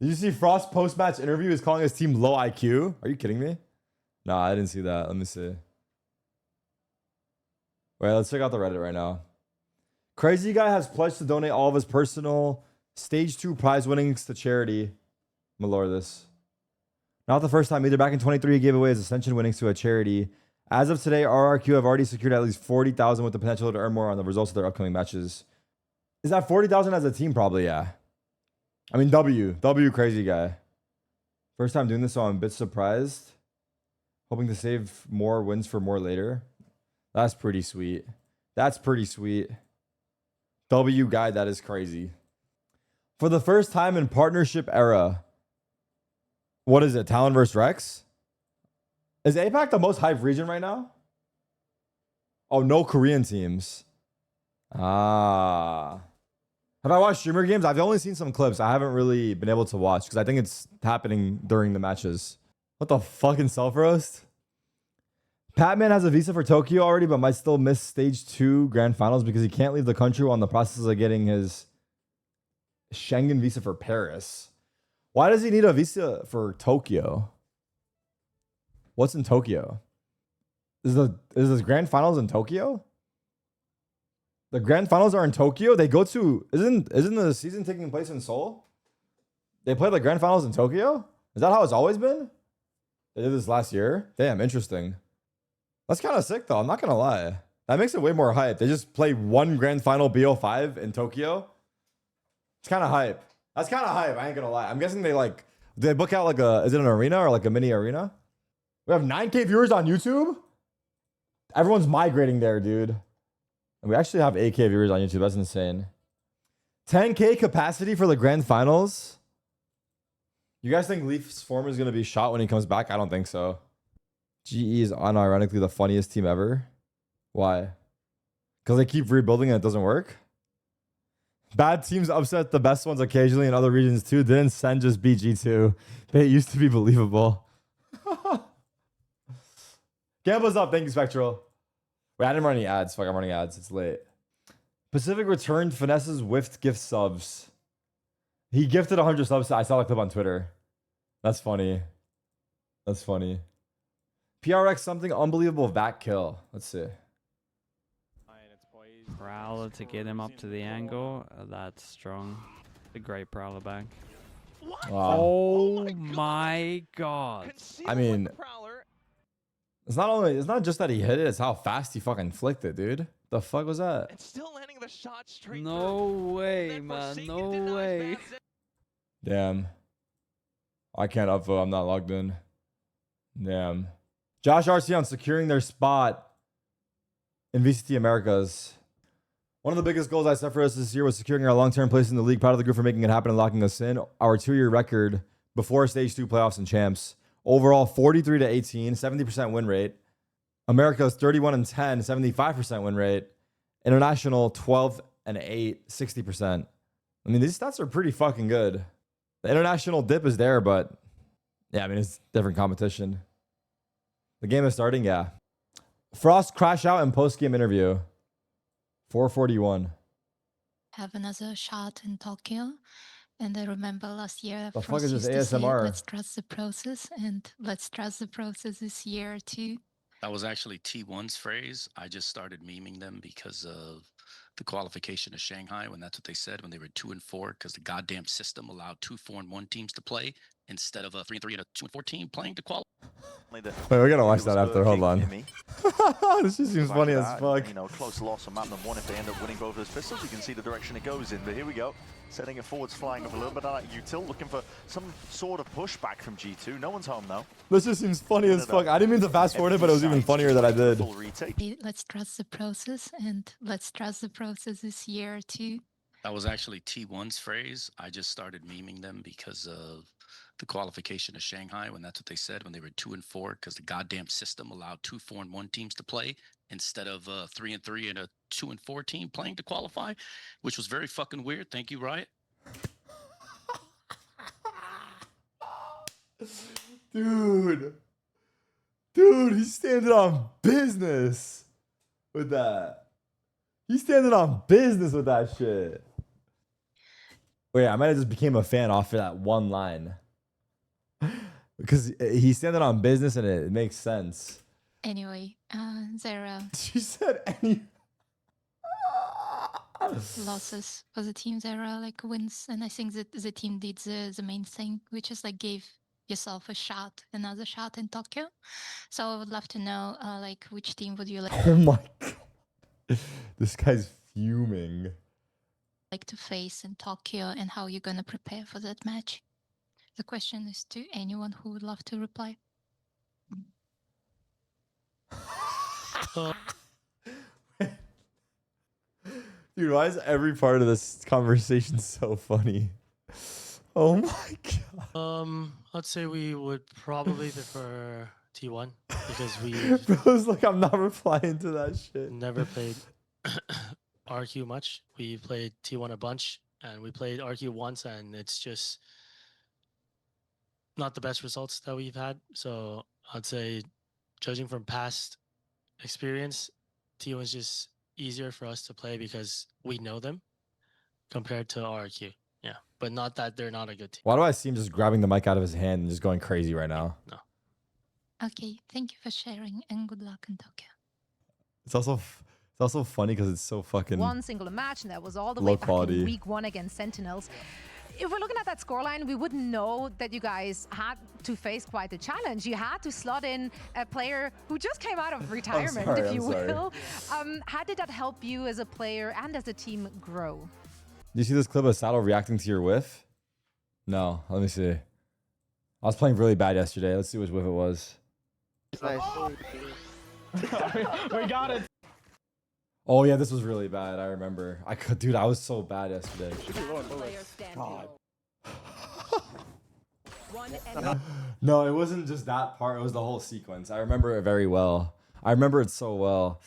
Did you see Fr0sT post-match interview? He's calling his team low IQ. Are you kidding me? No, I didn't see that. Let me see. Wait, let's check out the Reddit right now. Crazyguy has pledged to donate all of his personal stage 2 prize winnings to charity. I'm gonna lower this. Not the first time either. Back in 23, he gave away his Ascension winnings to a charity. As of today, RRQ have already secured at least 40,000 with the potential to earn more on the results of their upcoming matches. Is that 40,000 as a team? Probably, yeah. I mean, W Crazyguy. First time doing this, so I'm a bit surprised. Hoping to save more wins for more later. That's pretty sweet. That's pretty sweet. W guy, that is crazy. For the first time in partnership era. What is it? Talon versus Rex? Is APAC the most hyped region right now? Oh, no Korean teams. Ah. Have I watched streamer games? I've only seen some clips. I haven't really been able to watch because I think it's happening during the matches. What the fucking self-roast? PatMen has a visa for Tokyo already, but might still miss stage 2 grand finals because he can't leave the country while in the process of getting his Schengen visa for Paris. Why does he need a visa for Tokyo? What's in Tokyo? Is this grand finals in Tokyo? The grand finals are in Tokyo. They go to isn't the season taking place in Seoul? They play the grand finals in Tokyo? Is that how it's always been? They did this last year. Damn, interesting. That's kind of sick though. I'm not gonna lie. That makes it way more hype. They just play one grand final BO5 in Tokyo. It's kind of hype. That's kind of hype. I ain't gonna lie. I'm guessing they book out like is it an arena or like a mini arena? We have 9K viewers on YouTube. Everyone's migrating there, dude. And we actually have 8K viewers on YouTube. That's insane. 10K capacity for the grand finals. You guys think Leaf's form is gonna be shot when he comes back? I don't think so. GE is unironically the funniest team ever. Why? Because they keep rebuilding and it doesn't work? Bad teams upset the best ones occasionally in other regions too. Didn't Sen just beat G2? They used to be believable. Gamble's up. Thank you, Spectral. Wait, I didn't run any ads. Fuck, I'm running ads. It's late. Pacific returned Finesse's whiffed gift subs. He gifted 100 subs. I saw the clip on Twitter. That's funny. That's funny. PRX Something unbelievable back kill. Let's see. Prowler to get him up to the angle. That's strong. A great Prowler back. Wow. Oh my god. I mean, it's not just that he hit it, it's how fast he fucking flicked it, dude. The fuck was that? And still landing the shot straight No way, man. No way. Damn. I can't upvote. I'm not logged in. Damn. JoshRT on securing their spot in VCT Americas. One of the biggest goals I set for us this year was securing our long-term place in the league. Proud of the group for making it happen and locking us in. Our 2-year record before stage 2 playoffs and champs. Overall, 43-18, 70% win rate. America's 31-10, 75% win rate. International, 12-8, 60%. I mean, these stats are pretty fucking good. The international dip is there, but yeah, I mean, it's different competition. The game is starting, yeah. Fr0sT crash out and post-game interview. 441. Have another shot in Tokyo. And I remember last year, The fuck is this Fr0sT used to say, ASMR? let's trust the process, and let's trust the process this year too. That was actually T1's phrase. I just started memeing them because of the qualification of Shanghai, when that's what they said when they were 2-4, because the goddamn system allowed 2 4-1 teams to play instead of a 3-3 and a 2-4 team playing to qualify. Wait, we're gonna watch that after. Hold on. This just seems funny as fuck. You know, close loss on map number 1 if they end up winning both those pistols. You can see the direction it goes in. But here we go. Setting it forwards, flying up a little bit. I like Util looking for some sort of pushback from G2. No one's home though. This just seems funny as fuck. I didn't mean to fast forward it, but it was even funnier that I did. Let's trust the process, and let's trust the process this year too. That was actually T1's phrase. I just started memeing them because of the qualification of Shanghai, when that's what they said when they were 2-4, because the goddamn system allowed 2 4-1 teams to play instead of 3-3 and a 2-4 team playing to qualify, which was very fucking weird. Thank you, Riot. Dude, he's standing on business with that. He's standing on business with that shit. Wait, I might have just became a fan off of that one line. Because he's standing on business and it makes sense. Anyway, there are She said any losses for the team. There are like wins, and I think that the team did the main thing, which is like gave yourself a shot, another shot in Tokyo. So I would love to know, like, which team would you Oh my god. This guy's fuming. like to face in Tokyo, and how you're gonna prepare for that match? The question is to anyone who would love to reply. Dude, why is every part of this conversation so funny? Oh my god. I'd say we would probably prefer T1 because we Bro's like, I'm not replying to that shit. never played RQ much. We played T1 a bunch, and we played RQ once, and it's just not the best results that we've had. So I'd say, judging from past experience, T1 is just easier for us to play because we know them compared to RQ. Yeah, but not that they're not a good team. Why do I see him just grabbing the mic out of his hand and just going crazy right now? No. Okay, thank you for sharing, and good luck in Tokyo. It's also funny because it's so fucking one single match, and that was all the low way back quality. in week 1 against Sentinels. If we're looking at that scoreline, we wouldn't know that you guys had to face quite the challenge. You had to slot in a player who just came out of retirement, sorry, if you I'm sorry. will. How did that help you as a player and as a team grow? Do you see this clip of Sato reacting to your whiff? No, let me see. I was playing really bad yesterday. Let's see which whiff it was. Nice. We got it. Oh yeah, this was really bad. I remember. Dude, I was so bad yesterday. God. No, it wasn't just that part. It was the whole sequence. I remember it very well. I remember it so well.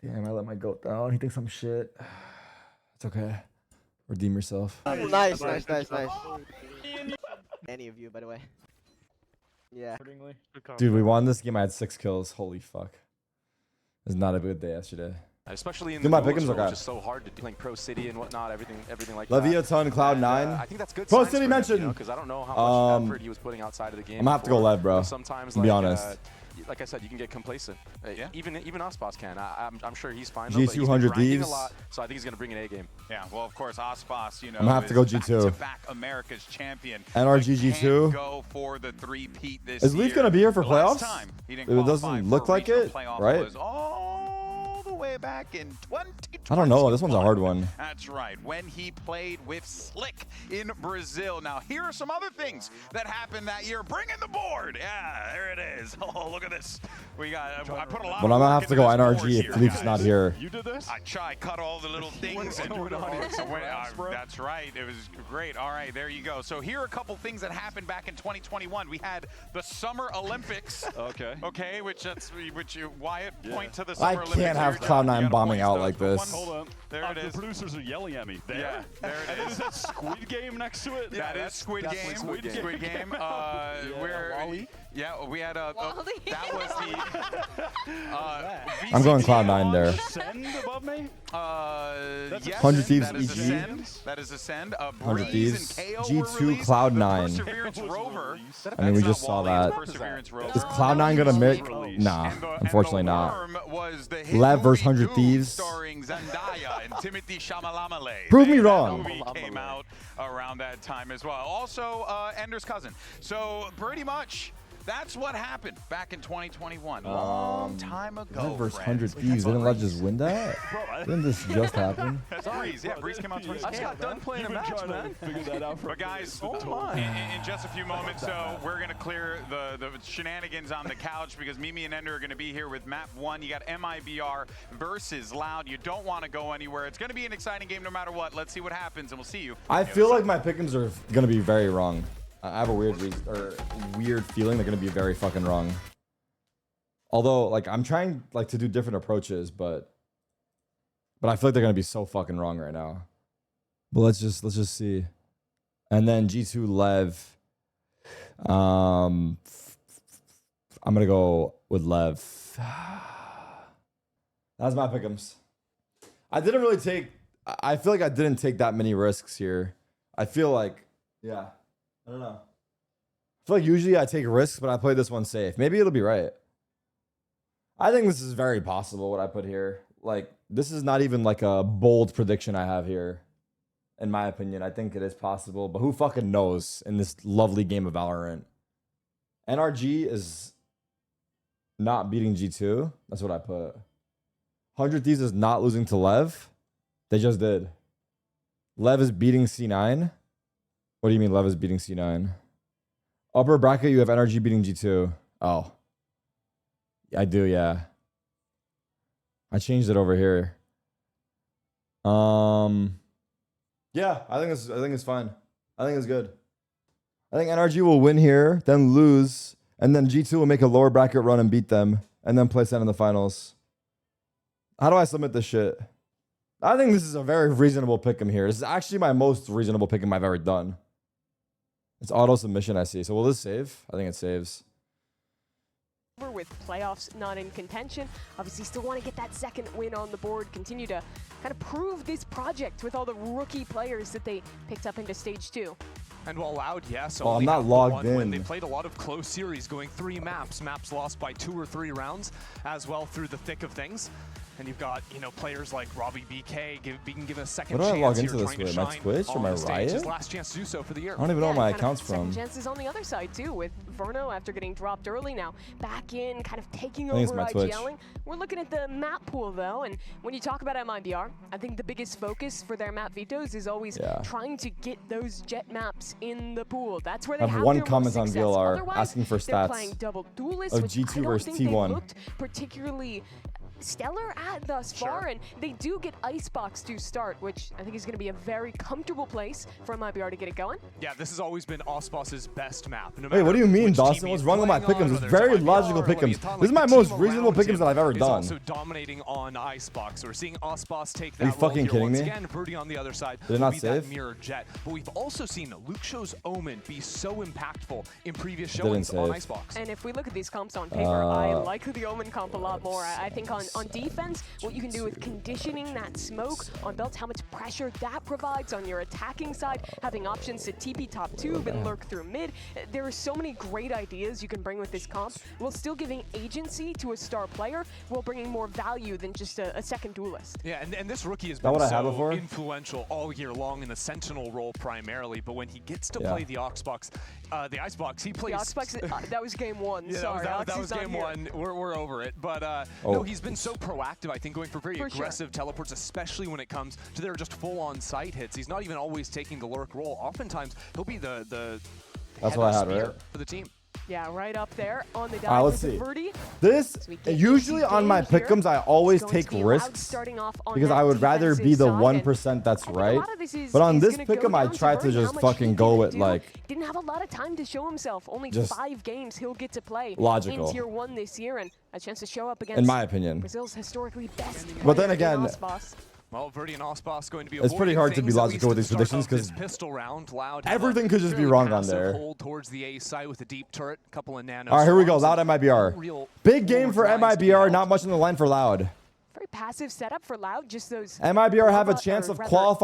Damn, I let my goat down. He thinks I'm shit. It's okay. Redeem yourself. Nice. Any of you, by the way. Yeah. Dude, we won this game. I had 6 kills. Holy fuck. It was not a good day yesterday. Especially in Dude, the my duos PICKEMS role, are which good. is so hard to do. Playing Fr0sT and whatnot, everything like LEV that. Sato, Cloud9. I think that's good. Fr0sT signs for him, mentioned. because I don't know how much effort he was putting outside of the game. I'm gonna have to go before. LEV, bro. But sometimes, to be honest. like I said, you can get complacent. Yeah. Even Ospas can. I'm sure he's fine. G2 Though, but he's been 100 grinding Thieves. a lot, so I think he's gonna bring an A game. Yeah, well, of course, Ospas, you know, I'm gonna have to go is G2. back America's champion. NRG But G2. can't go for the three-peat this Is year. Leaf gonna be here for The last playoffs? time he didn't It qualify doesn't for look a like regional it, playoff right? was all the way back in 2020. I don't know. This one's a hard one. That's right. When he played with Slick in Brazil. Now, here are some other things that happened that year. Bring in the board. Yeah, there it is. Oh, look at this. We got. I put a lot. But I'm of gonna work have to into go this board NRG if here, Leaf's guys. not here. You did this? I cut all the little things. And that's right. It was great. All right, there you go. So here are a couple things that happened back in 2021. We had the Summer Olympics. Okay. Okay, which Wyatt point to the I Summer Olympics. can't have here, John. You Cloud9 gotta bombing point out to like the this. Hold on. There it The is. producers are yelling at me. There. Yeah, there it And is. is that Squid Game next to it? That is Squid Game. Squid Game. Squid Game. Wally? Yeah, we had a. Wally? That was the. I'm going VCT Cloud9 there. Send above me? Yes, 100 Thieves that is EG. Ascend. That is Ascend. 100 Breeze Thieves. and KO were G2 released. Cloud9. The Perseverance Rover. I mean, we That's just not saw Wally, that. it's Perseverance Rover. Is Cloud9 gonna make? Nah, And the unfortunately not. worm was the hit Lev versus movie 100 Doom Thieves. starring Zendaya and Timothy Chalamet. Prove me That wrong. movie came out around that time as well. Also, Ender's Cousin. So pretty much, that's what happened back in 2021. Long time ago. Lev versus friends. 100 Thieves. Didn't Lev just win that? Didn't this just happen? That's Breeze. Yeah, Breeze came out 20. I just got done playing a You've been match, trying man. to figure that out for But guys, my. in just a few moments, so we're gonna clear the shenanigans on the couch because Mimi and Ender are gonna be here with map 1. You got MIBR versus Loud. You don't want to go anywhere. It's gonna be an exciting game no matter what. Let's see what happens, and we'll see you. I feel like my PICKEMS are gonna be very wrong. I have a weird feeling they're gonna be very fucking wrong. Although, like, I'm trying like to do different approaches, but I feel like they're gonna be so fucking wrong right now. But let's just see. And then G2 Lev. I'm gonna go with Lev. That's my PICKEMS. I didn't really take. I feel like I didn't take that many risks here. I feel like, yeah, I don't know. I feel like usually I take risks, but I play this one safe. Maybe it'll be right. I think this is very possible what I put here. Like, this is not even like a bold prediction I have here. In my opinion, I think it is possible, but who fucking knows in this lovely game of Valorant? NRG is not beating G2. That's what I put. 100 Thieves is not losing to LEV. They just did. LEV is beating C9. What do you mean LEV is beating C9? Upper bracket, you have NRG beating G2. Oh. I do, yeah. I changed it over here. Yeah, I think it's fine. I think it's good. I think NRG will win here, then lose, and then G2 will make a lower bracket run and beat them, and then place that in the finals. How do I submit this shit? I think this is a very reasonable pick'em here. This is actually my most reasonable pick'em I've ever done. It's auto submission, I see. So will this save? I think it saves. With playoffs not in contention, obviously still want to get that second win on the board, continue to kind of prove this project with all the rookie players that they picked up into stage 2. And while Loud, yes, Oh, I'm only not have logged one win. in. They played a lot of close series, going 3 maps. Maps lost by 2 or 3 rounds as well through the thick of things. And you've got, you know, players like Robbie BK being given a second What do I log chance into here, this trying to with? My shine Twitch or on my the stage. Riot? His last chance to do so for the year. I don't even know where my kind of account's second from. chances on the other side too, with Verno after getting dropped early, now back in, kind of taking I think it's over my Twitch. IGLing. We're looking at the map pool though, and when you talk about MIBR, I think the biggest focus for their map vetoes is always trying to get those jet maps in the pool. That's where they I have have one their comment most on success. VLR Otherwise, asking for they're playing stats double duelists, of which G2 I don't versus think they've T1. looked particularly stellar at thus far, and they do get Icebox to start, which I think is going to be a very comfortable place for MIBR to get it going. Yeah, this has always been Osbos's best map. No Wait, what do you mean, which Dawson? team What's he's wrong with my playing on, pick'ems? It's whether very MIBR logical or pick'ems. Leviathan, This is like my the most team reasonable around pick'ems him that I've ever is done. also dominating on Icebox. So we're seeing Osbos take Are you that role fucking here kidding once me? again. Birdie on the other side Did it will not be that save? mirror jet. But we've also seen Luke Show's Omen be so impactful in previous It didn't showings on save. Icebox. And if we look at these comps on paper, I like the Omen comp a lot more. I think on defense, what you can do with conditioning that smoke on belts, how much pressure that provides on your attacking side, having options to TP top tube and lurk through mid. There are so many great ideas you can bring with this comp, while still giving agency to a star player, while bringing more value than just a second duelist. Yeah, and this rookie has that been what I had so before? influential all year long in the Sentinel role primarily, but when he gets to play the Oxbox, the Icebox, he plays... The Oxbox, that was game 1, Yeah, sorry. that was game 1. We're over it. But no, he's been so proactive, I think, going for very aggressive teleports, especially when it comes to their just full-on site hits. He's not even always taking the lurk role. Oftentimes, he'll be the That's what I had, spear right? for the team. Yeah, right up there on the dive. Alright, let's with see. Verdi. This, So we get usually into on my game here. pick'ems, I always It's going take to be Loud risks starting off on because that I would rather be defensive the side, and 1% that's I think a right. lot of this is- But on is this gonna go pick'em, I down try to Verdi, how just much fucking he go can with do. like Didn't have a lot of time to show himself. Only just 5 games he'll get to play logical. in Tier 1 this year, and a chance to show up against, in my opinion. Brazil's historically best But then player in again, Osbos. Well, Verdi and Osbos going to be it's pretty avoiding hard to be things, at logical with least these at the start predictions of this because pistol round. Loud have a everything could just be fairly wrong on passive there. Hold towards the A side with a deep turret, couple of nano. All right, here we go. swarms, Loud and MIBR. real Big game for forward lines to be MIBR. held. Not much in the line for Loud. Very passive setup for Loud, just those... MIBR have a lava- chance or of rather, qualifying.